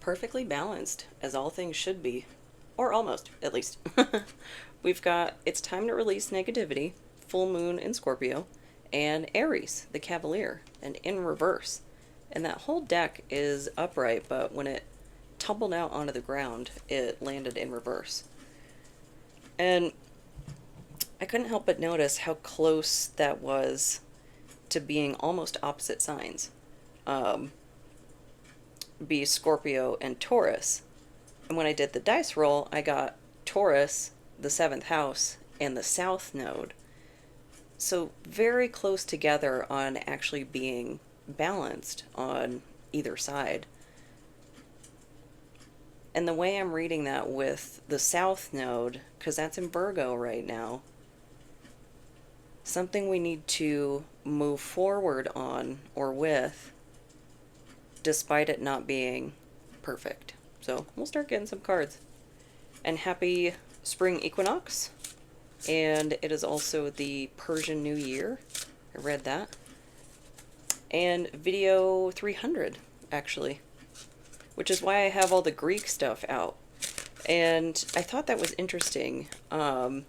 perfectly balanced, as all things should be. Or almost, at least. We've got It's Time to Release Negativity, Full Moon in Scorpio, and Aries, the Cavalier, and in reverse. And that whole deck is upright, but when it tumbled out onto the ground, it landed in reverse. And I couldn't help but notice how close that was to being almost opposite signs. Be Scorpio and Taurus. And when I did the dice roll, I got Taurus, the 7th house, and the South Node. So very close together on actually being balanced on either side. And the way I'm reading that with the South Node, because that's in Virgo right now, something we need to move forward on or with, despite it not being perfect. So we'll start getting some cards. And happy spring equinox. And it is also the Persian New Year. I read that. And video 300, actually. Which is why I have all the Greek stuff out. And I thought that was interesting. Because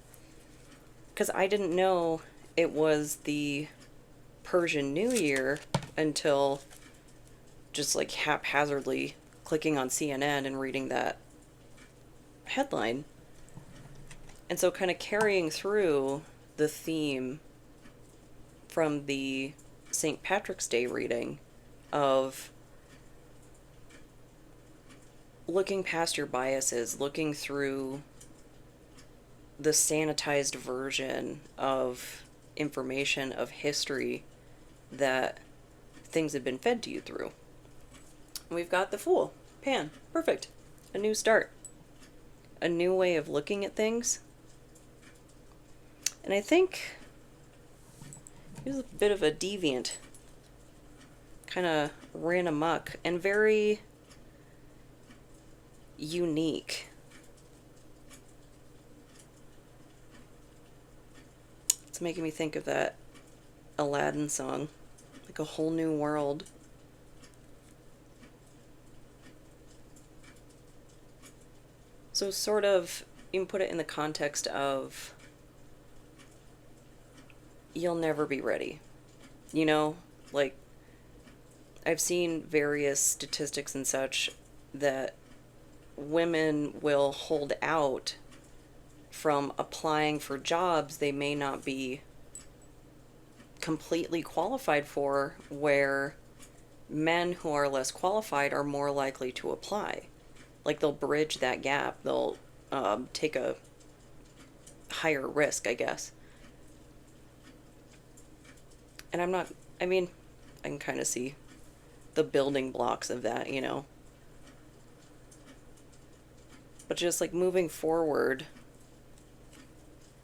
I didn't know it was the Persian New Year until just like haphazardly clicking on CNN and reading that headline. And so kind of carrying through the theme from the St. Patrick's Day reading of looking past your biases, looking through the sanitized version of information, of history that things have been fed to you through. We've got the Fool. Pan. Perfect. A new start. A new way of looking at things. And I think he was a bit of a deviant. Kind of ran amok and very unique. It's making me think of that Aladdin song. Like a whole new world. So sort of, you can put it in the context of you'll never be ready. You know, like I've seen various statistics and such that women will hold out from applying for jobs they may not be completely qualified for, where men who are less qualified are more likely to apply. Like they'll bridge that gap. They'll take a higher risk, I guess. And I can kind of see the building blocks of that, you know. But just like moving forward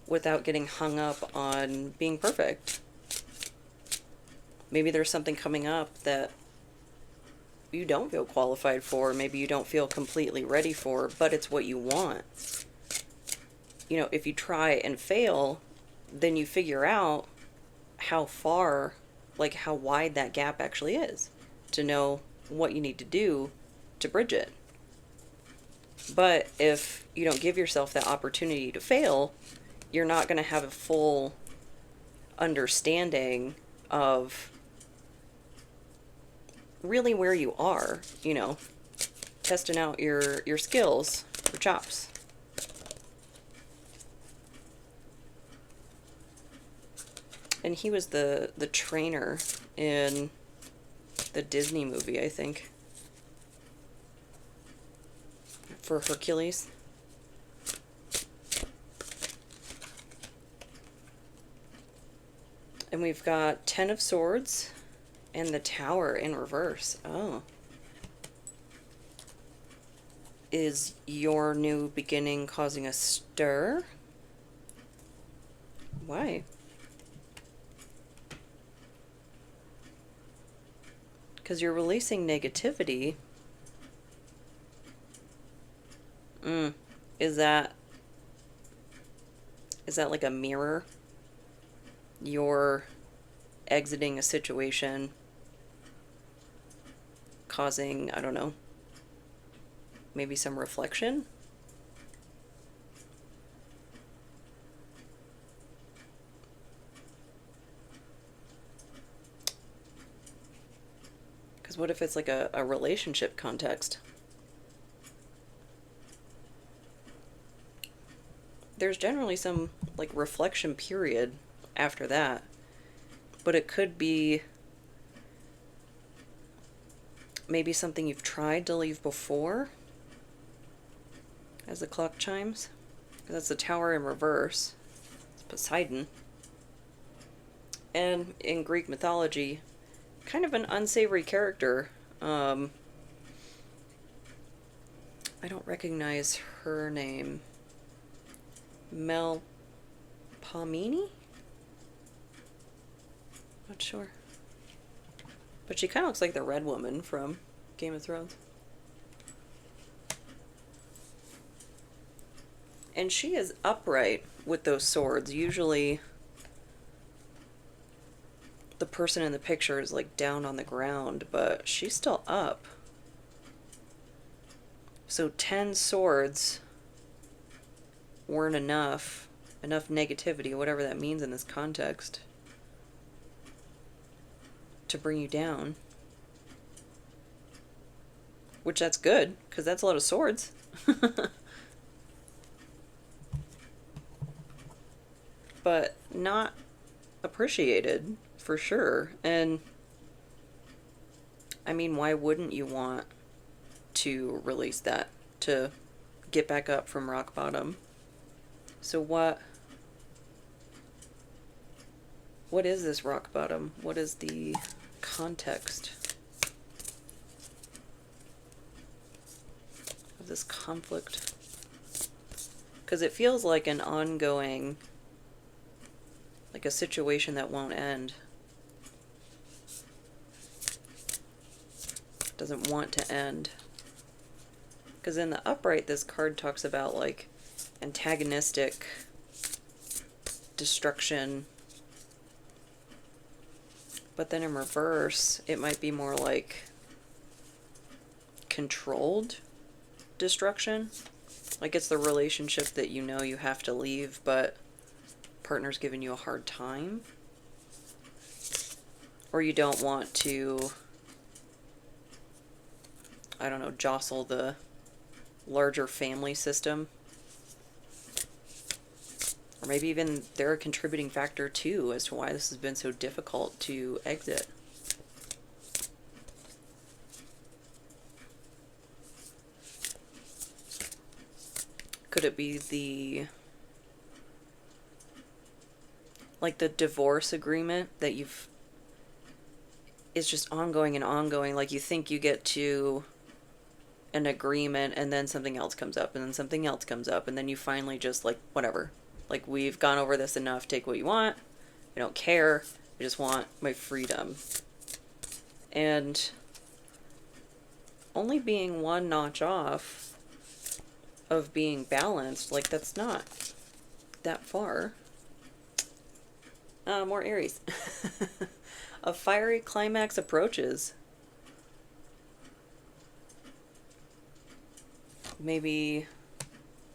without getting hung up on being perfect. Maybe there's something coming up that you don't feel qualified for, maybe you don't feel completely ready for, but it's what you want. You know, if you try and fail, then you figure out how far, like how wide that gap actually is, to know what you need to do to bridge it. But if you don't give yourself that opportunity to fail, you're not going to have a full understanding of really where you are, you know, testing out your skills, your chops. And he was the trainer in the Disney movie, I think, for Hercules. And we've got 10 of Swords and the Tower in reverse. Oh. Is your new beginning causing a stir? Why? Because you're releasing negativity. Is that like a mirror? You're exiting a situation, causing, I don't know, maybe some reflection. Because what if it's like a relationship context? There's generally some like reflection period after that, but it could be maybe something you've tried to leave before as the clock chimes. That's the Tower in reverse. It's Poseidon. And in Greek mythology, kind of an unsavory character. I don't recognize her name. Melpomene? Not sure. But she kind of looks like the Red Woman from Game of Thrones. And she is upright with those swords. Usually the person in the picture is like down on the ground, but she's still up. So 10 swords weren't enough negativity, whatever that means in this context, to bring you down. Which that's good, because that's a lot of swords. But not appreciated, for sure. And I mean, why wouldn't you want to release that, to get back up from rock bottom? So what is this rock bottom? What is the context of this conflict? Because it feels like an ongoing, like a situation that won't end. Doesn't want to end. Because in the upright, this card talks about like antagonistic destruction. But then in reverse, it might be more like controlled destruction. Like it's the relationship that you know you have to leave, but partner's giving you a hard time. Or you don't want to, I don't know, jostle the larger family system. Or maybe even they're a contributing factor too as to why this has been so difficult to exit. Could it be the, like the divorce agreement that it's just ongoing and ongoing. Like you think you get to an agreement and then something else comes up and then something else comes up and then you finally just like, whatever. Like we've gone over this enough, take what you want. I don't care. I just want my freedom. And only being one notch off of being balanced, like that's not that far. More Aries. A fiery climax approaches. Maybe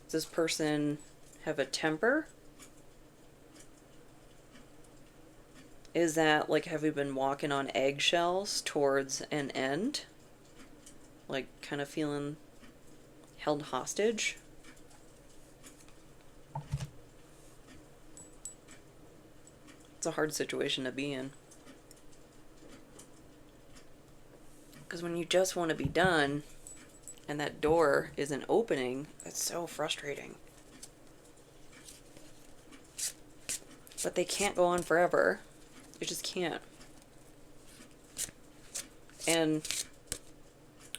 does this person have a temper? Is that like, have we been walking on eggshells towards an end? Like kind of feeling held hostage? It's a hard situation to be in. Because when you just want to be done and that door isn't opening, that's so frustrating. But they can't go on forever. It just can't. And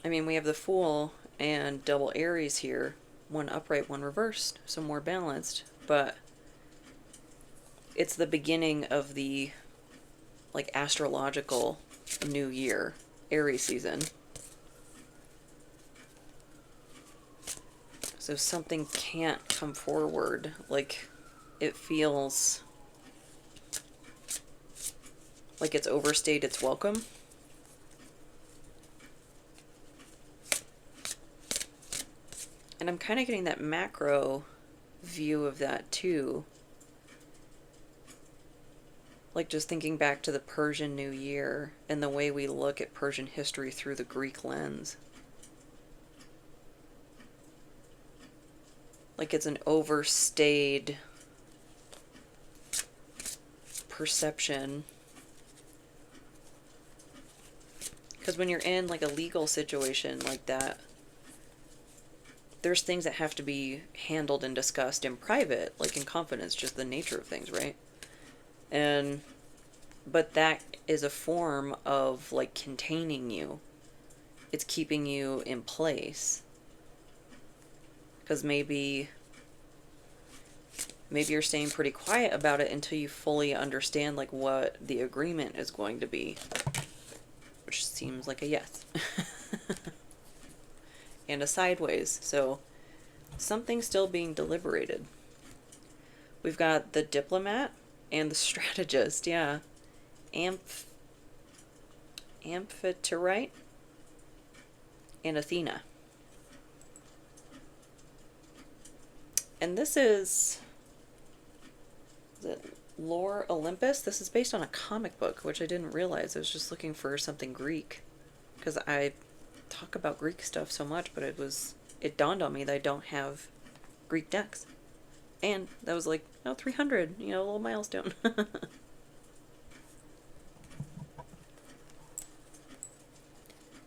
I mean, we have the Fool and double Aries here. One upright, one reversed, so more balanced. But it's the beginning of the like astrological new year, Aries season. So something can't come forward. Like it feels like it's overstayed its welcome. And I'm kind of getting that macro view of that too. Like just thinking back to the Persian New Year and the way we look at Persian history through the Greek lens. Like it's an overstayed perception. Because when you're in like a legal situation like that, there's things that have to be handled and discussed in private, like in confidence, just the nature of things, right? But that is a form of like containing you. It's keeping you in place. Because maybe you're staying pretty quiet about it until you fully understand like what the agreement is going to be. Which seems like a yes. And a sideways. So something's still being deliberated. We've got the diplomat and the strategist, yeah. Amphitrite and Athena. And this is it Lore Olympus? This is based on a comic book, which I didn't realize. I was just looking for something Greek. Because I talk about Greek stuff so much, but it dawned on me that I don't have Greek decks. And that was like, 300, a little milestone.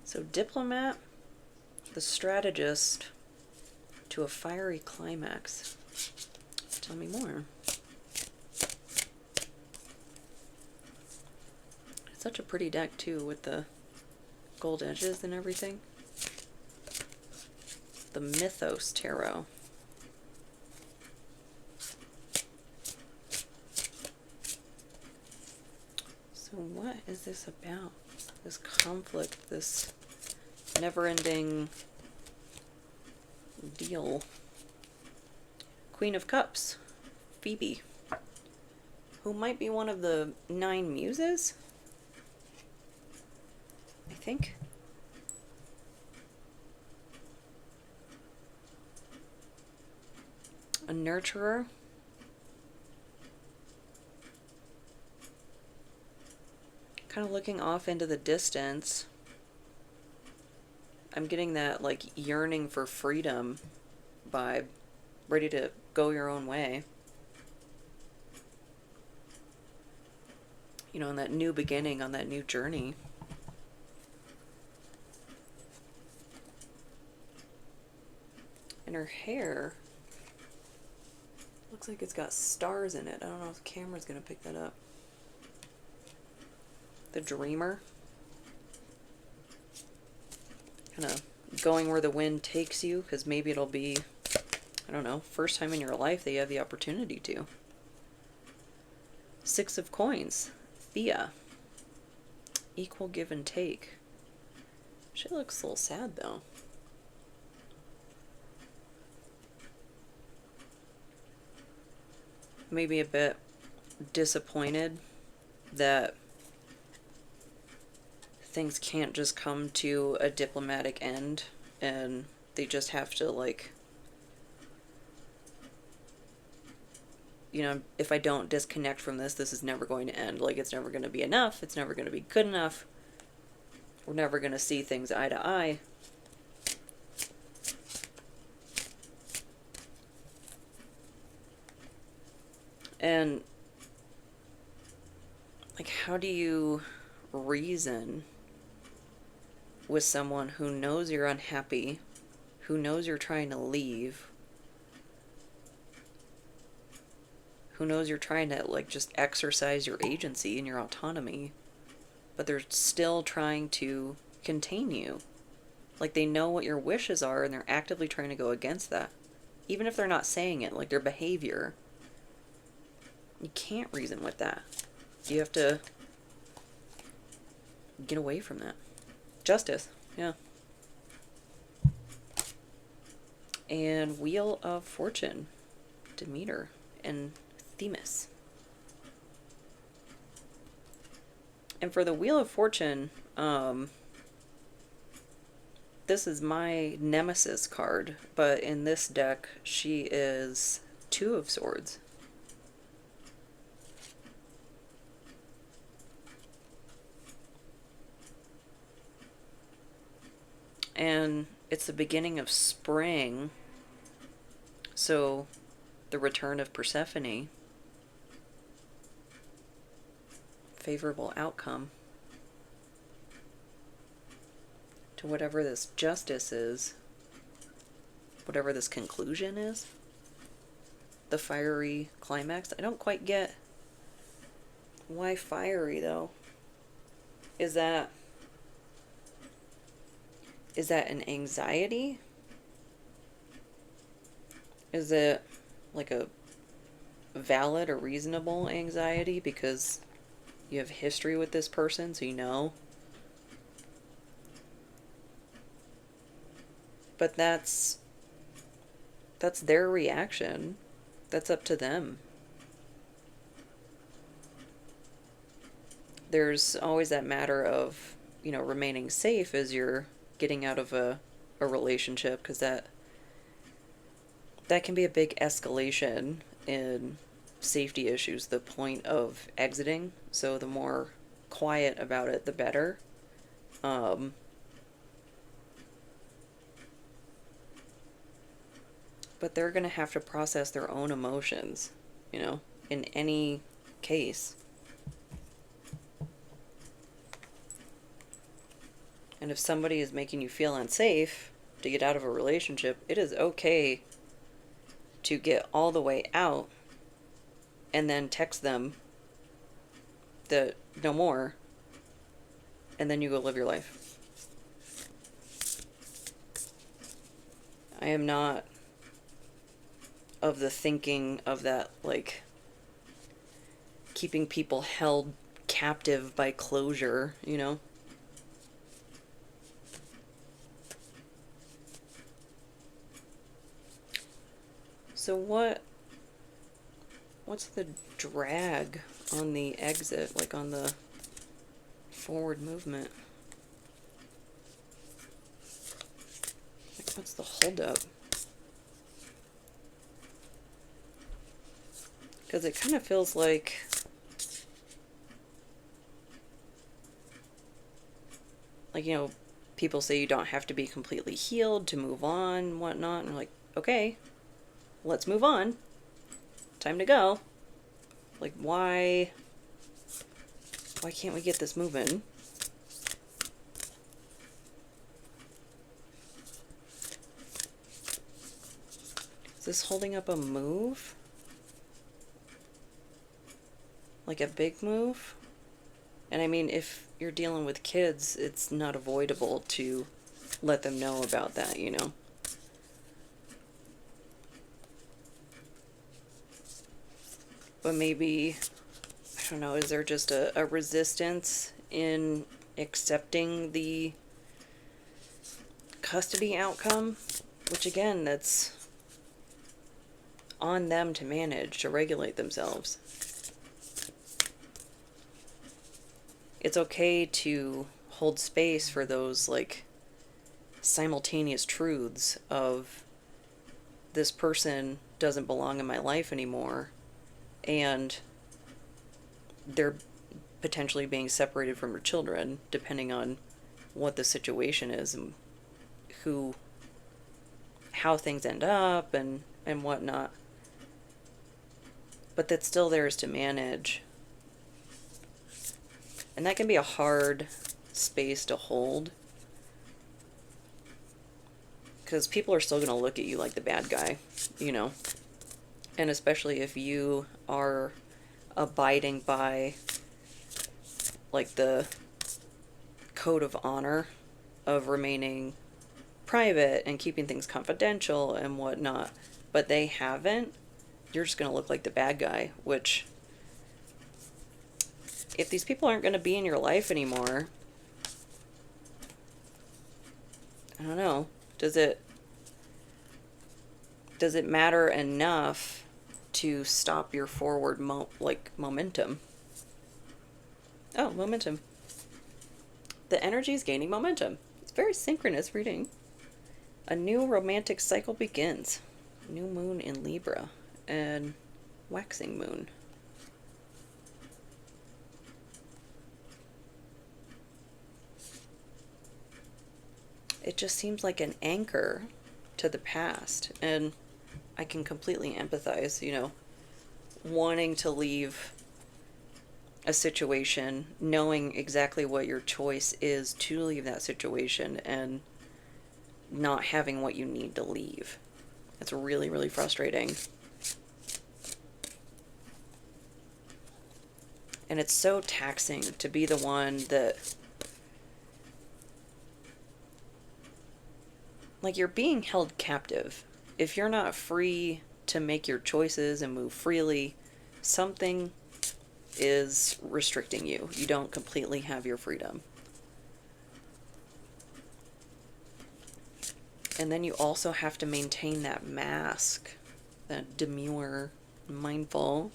So diplomat, the strategist, to a fiery climax. Tell me more. It's such a pretty deck too, with the gold edges and everything. The Mythos Tarot. So what is this about? This conflict, this never-ending deal. Queen of Cups, Phoebe, who might be one of the 9 muses, I think. A nurturer. Kind of looking off into the distance. I'm getting that like yearning for freedom vibe, ready to go your own way. On that new beginning, on that new journey. And her hair looks like it's got stars in it. I don't know if the camera's gonna pick that up. The dreamer. Kind of going where the wind takes you, because maybe it'll be, I don't know, first time in your life that you have the opportunity to. 6 of Coins, Thea. Equal give and take. She looks a little sad though. Maybe a bit disappointed that things can't just come to a diplomatic end and they just have to like, if I don't disconnect from this is never going to end. Like, it's never going to be enough. It's never going to be good enough. We're never going to see things eye to eye. And like, how do you reason with someone who knows you're unhappy, who knows you're trying to leave, who knows you're trying to like just exercise your agency and your autonomy, but they're still trying to contain you? Like, they know what your wishes are and they're actively trying to go against that, even if they're not saying it. Like, their behavior, you can't reason with that. You have to get away from that. Justice, yeah. And Wheel of Fortune, Demeter and Themis. And for the Wheel of Fortune, the this is my nemesis card, but in this deck, she is Two of Swords. And it's the beginning of spring, so the return of Persephone. Favorable outcome to whatever this justice is, whatever this conclusion is. The fiery climax. I don't quite get why fiery, though. Is that an anxiety? Is it like a valid or reasonable anxiety because you have history with this person, so you know? But that's their reaction. That's up to them. There's always that matter of, you know, remaining safe as you're getting out of a relationship, because that can be a big escalation in safety issues, the point of exiting. So the more quiet about it, the better. But they're going to have to process their own emotions, you know, in any case. And if somebody is making you feel unsafe to get out of a relationship, it is okay to get all the way out and then text them that no more, and then you go live your life. I am not of the thinking of that, like, keeping people held captive by closure, you know? So what's the drag on the exit, like on the forward movement? Like, what's the holdup? Because it kind of feels like you know, people say you don't have to be completely healed to move on and whatnot, and I'm like, okay, let's move on. Time to go. Like, why can't we get this moving? Is this holding up a move? Like a big move? And I mean, if you're dealing with kids, it's not avoidable to let them know about that, you know? But maybe, I don't know, is there just a resistance in accepting the custody outcome? Which again, that's on them to manage, to regulate themselves. It's okay to hold space for those, like, simultaneous truths of, this person doesn't belong in my life anymore, and they're potentially being separated from their children, depending on what the situation is and how things end up and whatnot. But that's still theirs to manage. And that can be a hard space to hold, because people are still going to look at you like the bad guy, you know? And especially if you are abiding by, like, the code of honor of remaining private and keeping things confidential and whatnot, but they haven't, you're just going to look like the bad guy, which, if these people aren't going to be in your life anymore, I don't know, does it matter enough to stop your forward momentum? Oh, momentum. The energy is gaining momentum. It's very synchronous reading. A new romantic cycle begins. New moon in Libra and waxing moon. It just seems like an anchor to the past, and I can completely empathize, you know, wanting to leave a situation, knowing exactly what your choice is to leave that situation, and not having what you need to leave. It's really, really frustrating. And it's so taxing to be the one that, like, you're being held captive. If you're not free to make your choices and move freely, something is restricting you. You don't completely have your freedom. And then you also have to maintain that mask, that demure, mindful,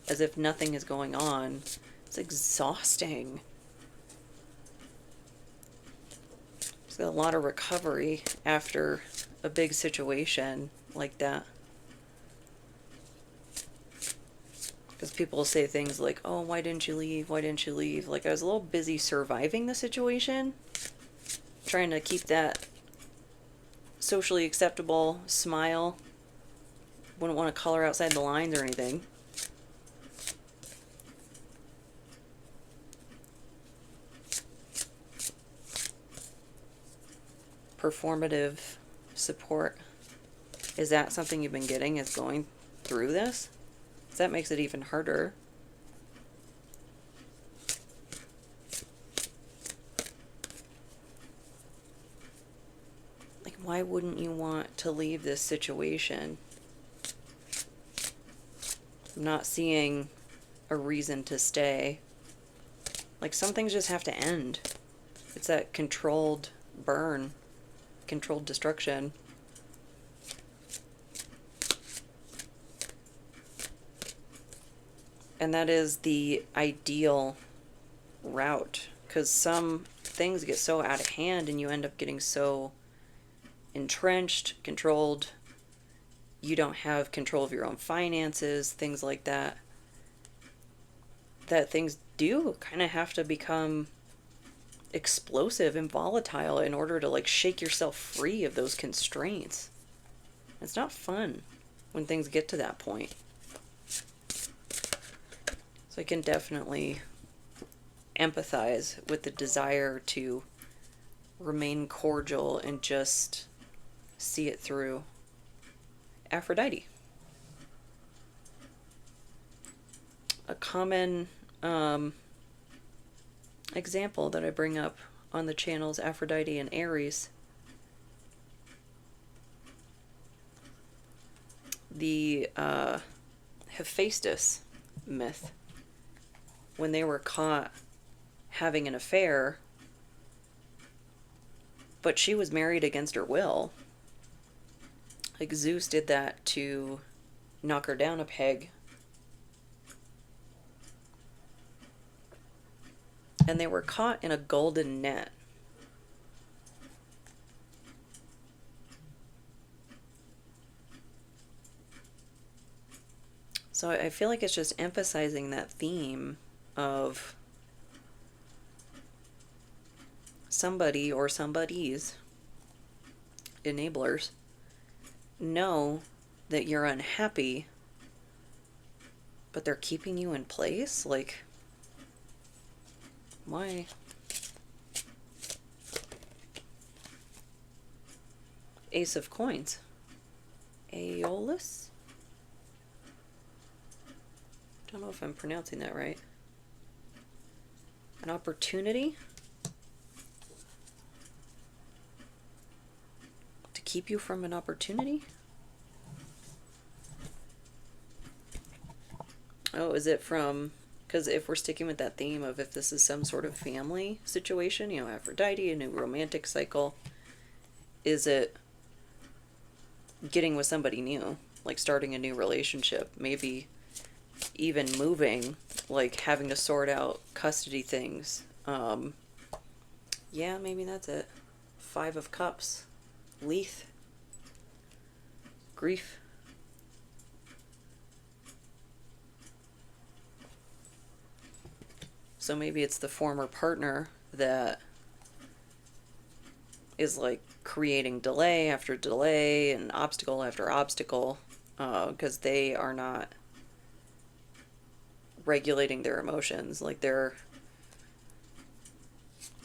as if nothing is going on. It's exhausting. There's a lot of recovery after a big situation like that. Because people say things like, oh, why didn't you leave? Why didn't you leave? Like, I was a little busy surviving the situation, trying to keep that socially acceptable smile. Wouldn't want to color outside the lines or anything. Performative support. Is that something you've been getting as going through this? That makes it even harder. Like, why wouldn't you want to leave this situation? I'm not seeing a reason to stay. Like, some things just have to end. It's that controlled burn, controlled destruction. And that is the ideal route, because some things get so out of hand and you end up getting so entrenched, controlled. You don't have control of your own finances, things like that. That things do kind of have to become explosive and volatile in order to, like, shake yourself free of those constraints. It's not fun when things get to that point. So I can definitely empathize with the desire to remain cordial and just see it through. Aphrodite. A common example that I bring up on the channel is Aphrodite and Aries. The Hephaestus myth. When they were caught having an affair, but she was married against her will. Like, Zeus did that to knock her down a peg. And they were caught in a golden net. So I feel like it's just emphasizing that theme of somebody or somebody's enablers know that you're unhappy, but they're keeping you in place? Like, why? Ace of Coins. Aeolus? Don't know if I'm pronouncing that right. An opportunity to keep you from an opportunity? Oh, is it from, because if we're sticking with that theme of if this is some sort of family situation, you know, Aphrodite, a new romantic cycle, is it getting with somebody new, like starting a new relationship, maybe even moving, like having to sort out custody things. Yeah, maybe that's it. 5 of Cups. Leith grief. So maybe it's the former partner that is like creating delay after delay and obstacle after obstacle, because they are not regulating their emotions. Like they're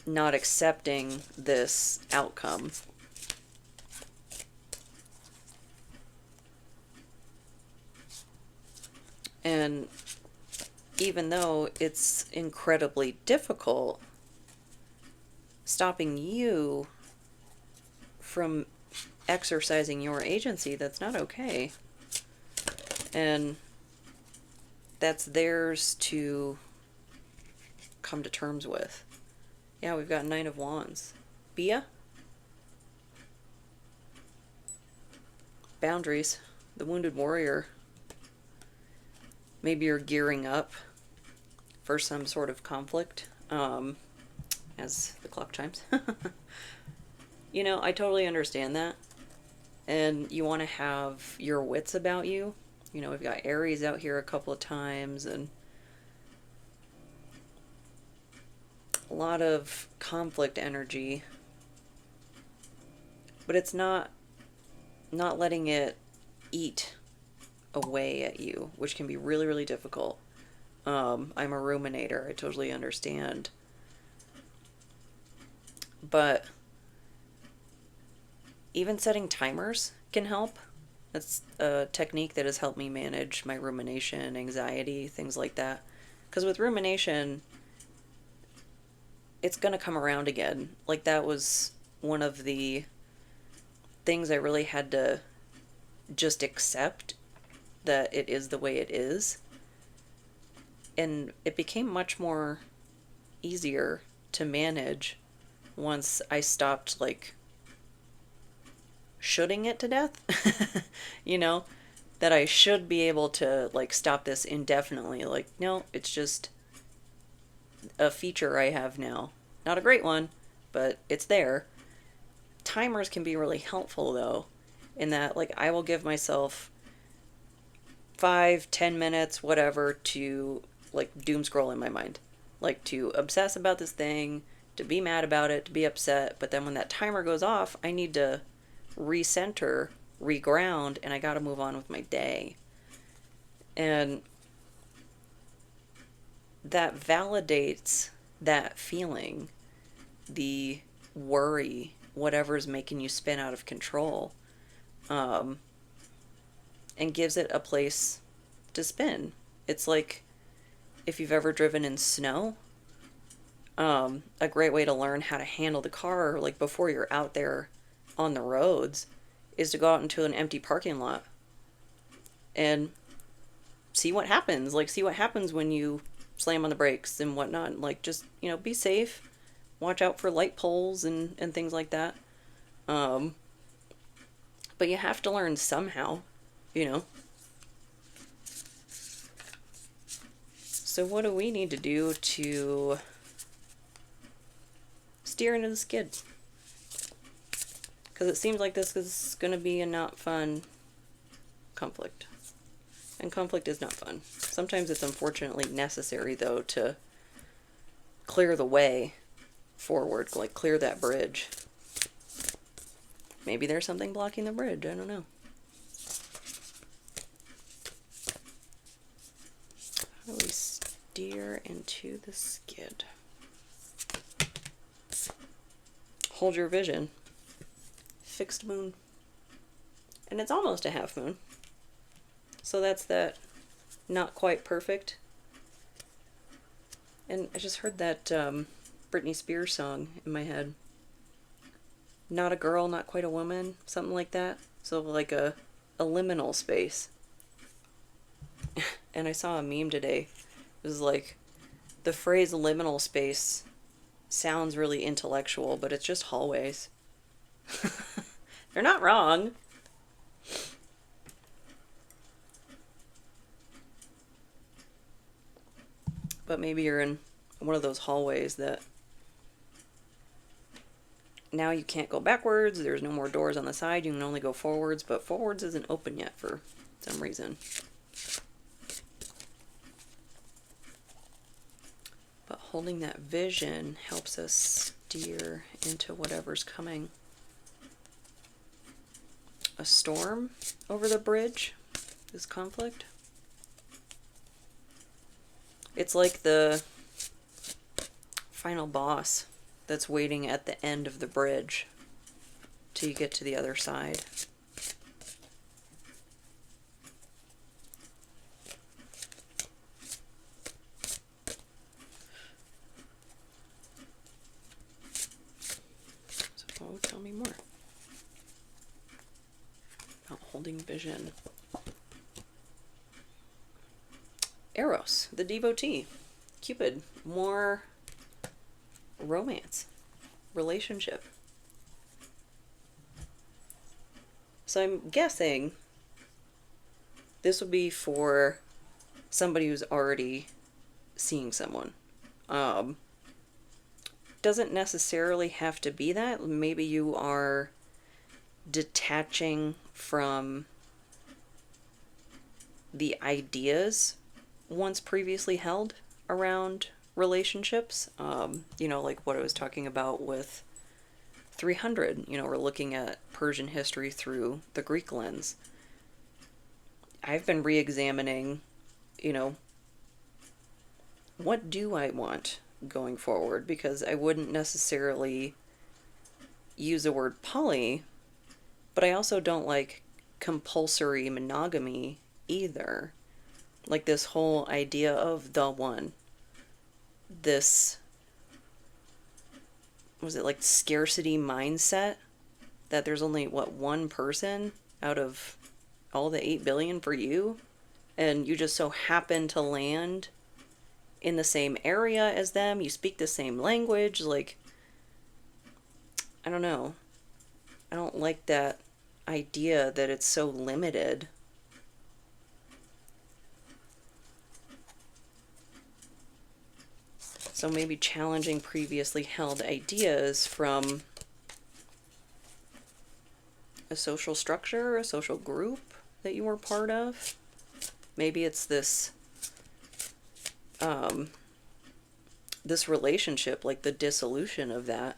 not accepting this outcome. And even though it's incredibly difficult, stopping you from exercising your agency, that's not okay. And that's theirs to come to terms with. Yeah, we've got Nine of Wands. Bia? Boundaries. The Wounded Warrior. Maybe you're gearing up for some sort of conflict, as the clock chimes. You know, I totally understand that. And you want to have your wits about you. You know, we've got Aries out here a couple of times, and a lot of conflict energy. But it's not letting it eat away at you, which can be really, really difficult. I'm a ruminator. I totally understand. But even setting timers can help. That's a technique that has helped me manage my rumination, anxiety, things like that. Because with rumination, it's going to come around again. Like that was one of the things I really had to just accept, that it is the way it is. And it became much more easier to manage once I stopped like shoulding it to death. You know, that I should be able to like stop this indefinitely. Like, no, it's just a feature I have now. Not a great one, but it's there. Timers can be really helpful though, in that like I will give myself 5-10 minutes, whatever, to like doom scroll in my mind. Like to obsess about this thing, to be mad about it, to be upset. But then when that timer goes off, I need to recenter, reground, and I got to move on with my day. And that validates that feeling, the worry, whatever's making you spin out of control, and gives it a place to spin. It's like if you've ever driven in snow, a great way to learn how to handle the car, like before you're out there on the roads, is to go out into an empty parking lot and see what happens. Like, see what happens when you slam on the brakes and whatnot. Like, just, you know, be safe. Watch out for light poles and things like that. But you have to learn somehow, you know. So what do we need to do to steer into the skid? Because it seems like this is going to be a not fun conflict. And conflict is not fun. Sometimes it's unfortunately necessary, though, to clear the way forward, like clear that bridge. Maybe there's something blocking the bridge, I don't know. How do we steer into the skid? Hold your vision. Fixed moon. And it's almost a half moon. So that's that not quite perfect. And I just heard that Britney Spears song in my head. Not a girl, not quite a woman, something like that. So like a liminal space. And I saw a meme today. It was like, the phrase liminal space sounds really intellectual, but it's just hallways. They're not wrong. But maybe you're in one of those hallways that now you can't go backwards. There's no more doors on the side. You can only go forwards, but forwards isn't open yet for some reason. But holding that vision helps us steer into whatever's coming. A storm over the bridge, this conflict. It's like the final boss that's waiting at the end of the bridge till you get to the other side. So, tell me more about holding vision. Eros, the devotee. Cupid, more romance, relationship. So I'm guessing this would be for somebody who's already seeing someone. Doesn't necessarily have to be that. Maybe you are detaching from the ideas once previously held around relationships. Like what I was talking about with 300. We're looking at Persian history through the Greek lens. I've been re-examining, what do I want going forward? Because I wouldn't necessarily use the word poly, but I also don't like compulsory monogamy either. Like this whole idea of the one. This, was it like scarcity mindset? That there's only, one person out of all the 8 billion for you? And you just so happen to land in the same area as them. You speak the same language. Like, I don't know. I don't like that idea that it's so limited. So maybe challenging previously held ideas from a social structure, a social group that you were part of. Maybe it's this this relationship, like the dissolution of that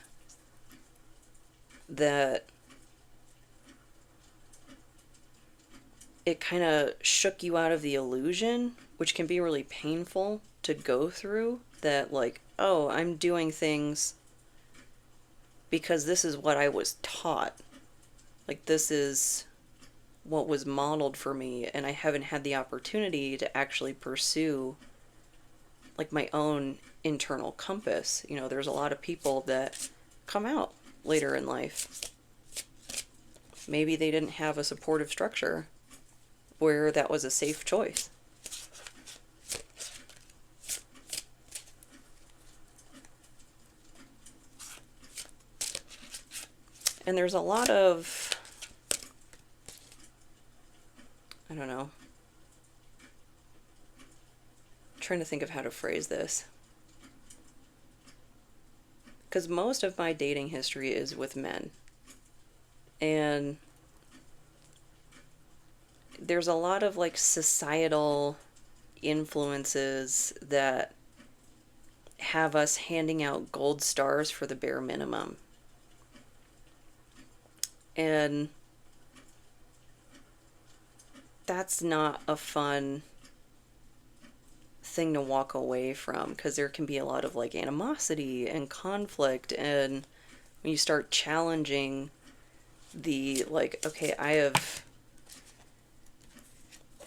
it kind of shook you out of the illusion, which can be really painful to go through, that like, oh, I'm doing things because this is what I was taught. Like, this is what was modeled for me, and I haven't had the opportunity to actually pursue like my own internal compass. There's a lot of people that come out later in life. Maybe they didn't have a supportive structure where that was a safe choice. And there's a lot of, I don't know, I'm trying to think of how to phrase this. Because most of my dating history is with men. And there's a lot of like societal influences that have us handing out gold stars for the bare minimum. And that's not a fun thing to walk away from, because there can be a lot of like animosity and conflict. And when you start challenging the like, okay,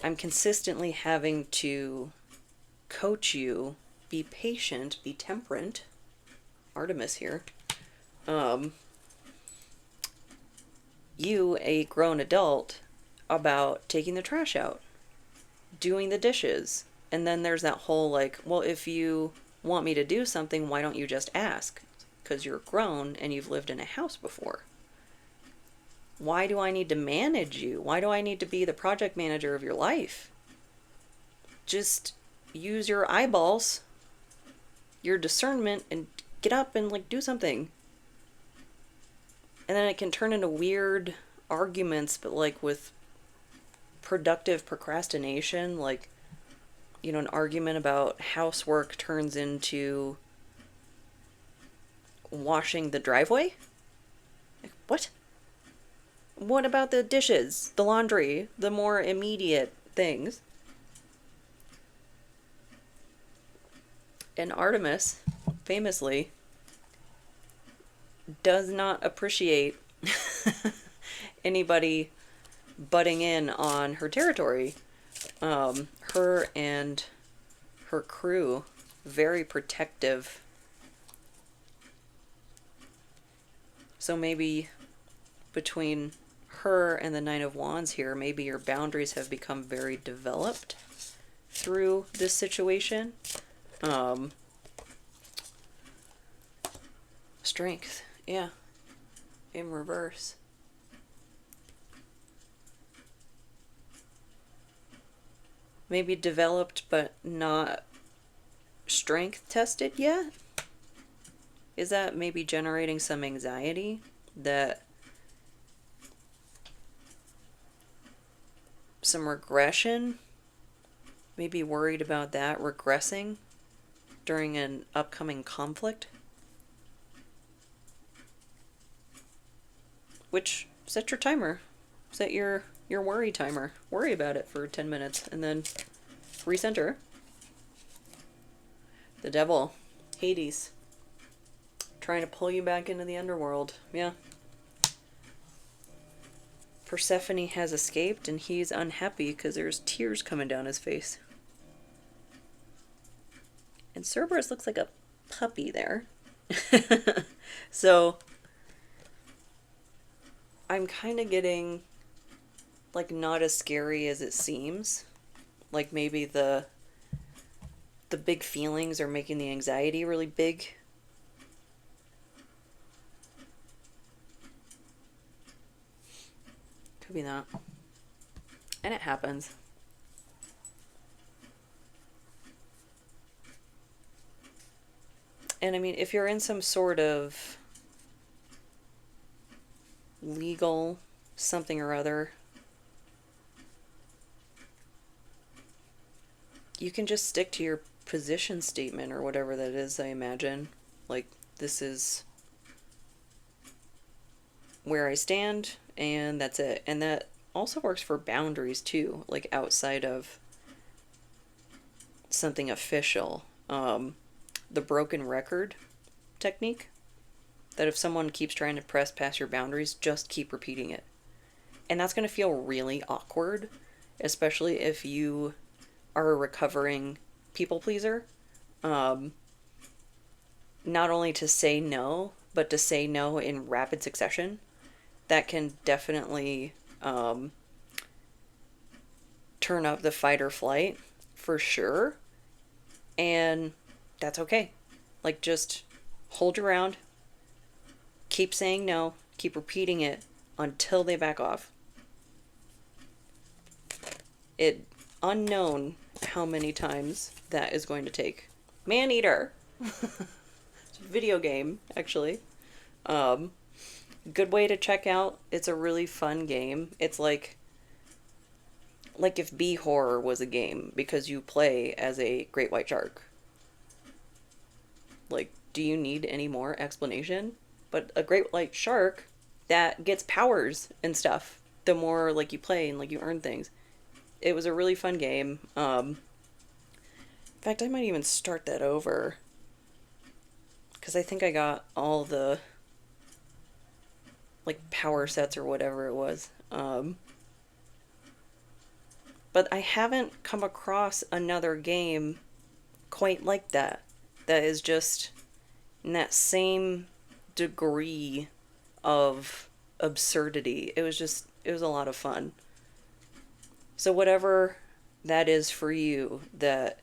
I'm consistently having to coach you, be patient, be temperate. Artemis here. You, a grown adult, about taking the trash out, doing the dishes. And then there's that whole like, well, if you want me to do something, why don't you just ask? Because you're grown and you've lived in a house before. Why do I need to manage you? Why do I need to be the project manager of your life? Just use your eyeballs, your discernment, and get up and like do something. And then it can turn into weird arguments, but like with productive procrastination, like, you know, an argument about housework turns into washing the driveway? Like, what? What about the dishes, the laundry, the more immediate things? And Artemis, famously, does not appreciate anybody butting in on her territory. Her and her crew, very protective. So maybe between her and the Nine of Wands here, maybe your boundaries have become very developed through this situation. Strength, yeah, in reverse. Maybe developed but not strength tested yet? Is that maybe generating some anxiety that some regression? Maybe worried about that regressing during an upcoming conflict? Which, set your timer. Set your worry timer. Worry about it for 10 minutes and then recenter. The devil, Hades, trying to pull you back into the underworld. Yeah. Persephone has escaped and he's unhappy because there's tears coming down his face. And Cerberus looks like a puppy there. So I'm kind of getting like not as scary as it seems. Like maybe the big feelings are making the anxiety really big. Could be that. And it happens. And I mean, if you're in some sort of legal something or other, you can just stick to your position statement or whatever that is, I imagine. Like, this is where I stand, and that's it. And that also works for boundaries, too, like outside of something official. The broken record technique, that if someone keeps trying to press past your boundaries, just keep repeating it. And that's going to feel really awkward, especially if you are a recovering people pleaser. Not only to say no, but to say no in rapid succession. That can definitely turn up the fight or flight for sure. And that's okay. Like, just hold your ground. Keep saying no. Keep repeating it until they back off. It unknown how many times that is going to take. Maneater. It's a video game, actually. Good way to check out. It's a really fun game. It's like if Bee Horror was a game, because you play as a great white shark. Like, do you need any more explanation? But a great white shark that gets powers and stuff the more like you play and like you earn things. It was a really fun game. In fact, I might even start that over, because I think I got all the like power sets or whatever it was. But I haven't come across another game quite like that. That is just in that same degree of absurdity. It was a lot of fun. So whatever that is for you, that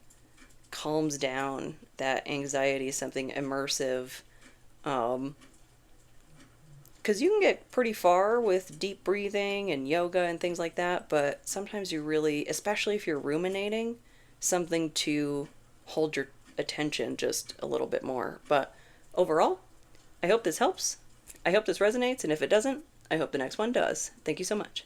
calms down that anxiety, something immersive, because you can get pretty far with deep breathing and yoga and things like that, but sometimes you really, especially if you're ruminating, something to hold your attention just a little bit more. But overall, I hope this helps, I hope this resonates, and if it doesn't, I hope the next one does. Thank you so much.